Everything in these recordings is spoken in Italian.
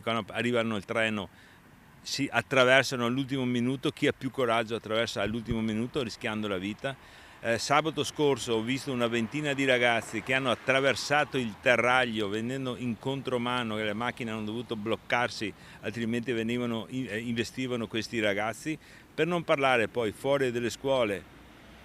Quando arrivano il treno si attraversano all'ultimo minuto, chi ha più coraggio attraversa all'ultimo minuto rischiando la vita. Sabato scorso ho visto una ventina di ragazzi che hanno attraversato il terraglio venendo in contromano, che le macchine hanno dovuto bloccarsi, altrimenti investivano questi ragazzi. Per non parlare poi fuori dalle scuole,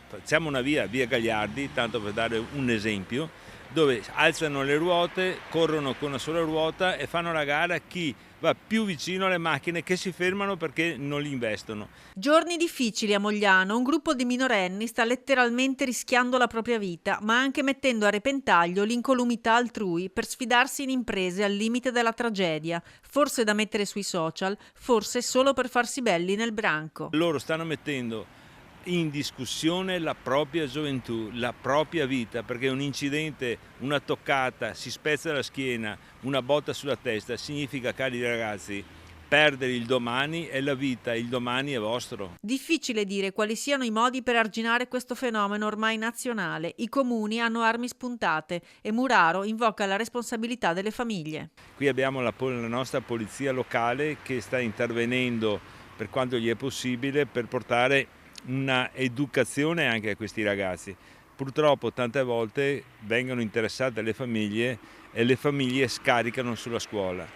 facciamo una via Gagliardi, tanto per dare un esempio, dove alzano le ruote, corrono con una sola ruota e fanno la gara chi va più vicino alle macchine che si fermano perché non li investono. Giorni difficili a Mogliano, un gruppo di minorenni sta letteralmente rischiando la propria vita, ma anche mettendo a repentaglio l'incolumità altrui per sfidarsi in imprese al limite della tragedia, forse da mettere sui social, forse solo per farsi belli nel branco. Loro stanno mettendo in discussione la propria gioventù, la propria vita, perché un incidente, una toccata, si spezza la schiena, una botta sulla testa, significa, cari ragazzi, perdere il domani e la vita, il domani è vostro. Difficile dire quali siano i modi per arginare questo fenomeno ormai nazionale. I comuni hanno armi spuntate e Muraro invoca la responsabilità delle famiglie. Qui abbiamo la nostra polizia locale che sta intervenendo per quanto gli è possibile per portare una educazione anche a questi ragazzi. Purtroppo tante volte vengono interessate le famiglie e le famiglie scaricano sulla scuola.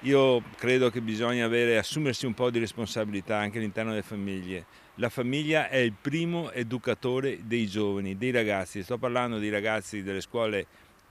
Io credo che bisogna assumersi un po' di responsabilità anche all'interno delle famiglie. La famiglia è il primo educatore dei giovani, dei ragazzi. Sto parlando di ragazzi delle scuole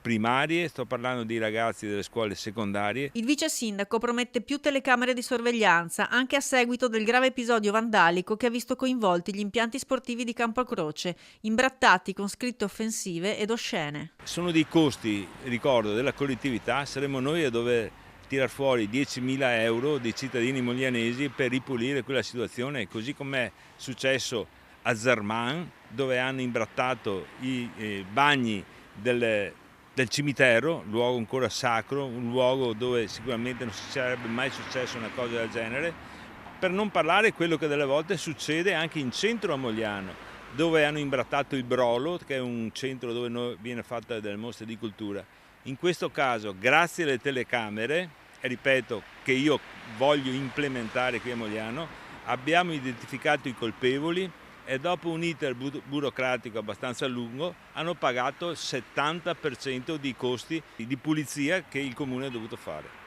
primarie, sto parlando di ragazzi delle scuole secondarie. Il vice sindaco promette più telecamere di sorveglianza anche a seguito del grave episodio vandalico che ha visto coinvolti gli impianti sportivi di Campocroce, imbrattati con scritte offensive ed oscene. Sono dei costi, ricordo, della collettività, saremo noi a dover tirar fuori 10.000 euro dei cittadini moglianesi per ripulire quella situazione, così come è successo a Zerman, dove hanno imbrattato i bagni del cimitero, luogo ancora sacro, un luogo dove sicuramente non si sarebbe mai successo una cosa del genere, per non parlare di quello che delle volte succede anche in centro a Mogliano, dove hanno imbrattato il Brolo, che è un centro dove viene fatta delle mostre di cultura. In questo caso, grazie alle telecamere, e ripeto che io voglio implementare qui a Mogliano, abbiamo identificato i colpevoli e dopo un iter burocratico abbastanza lungo hanno pagato il 70% dei costi di pulizia che il comune ha dovuto fare.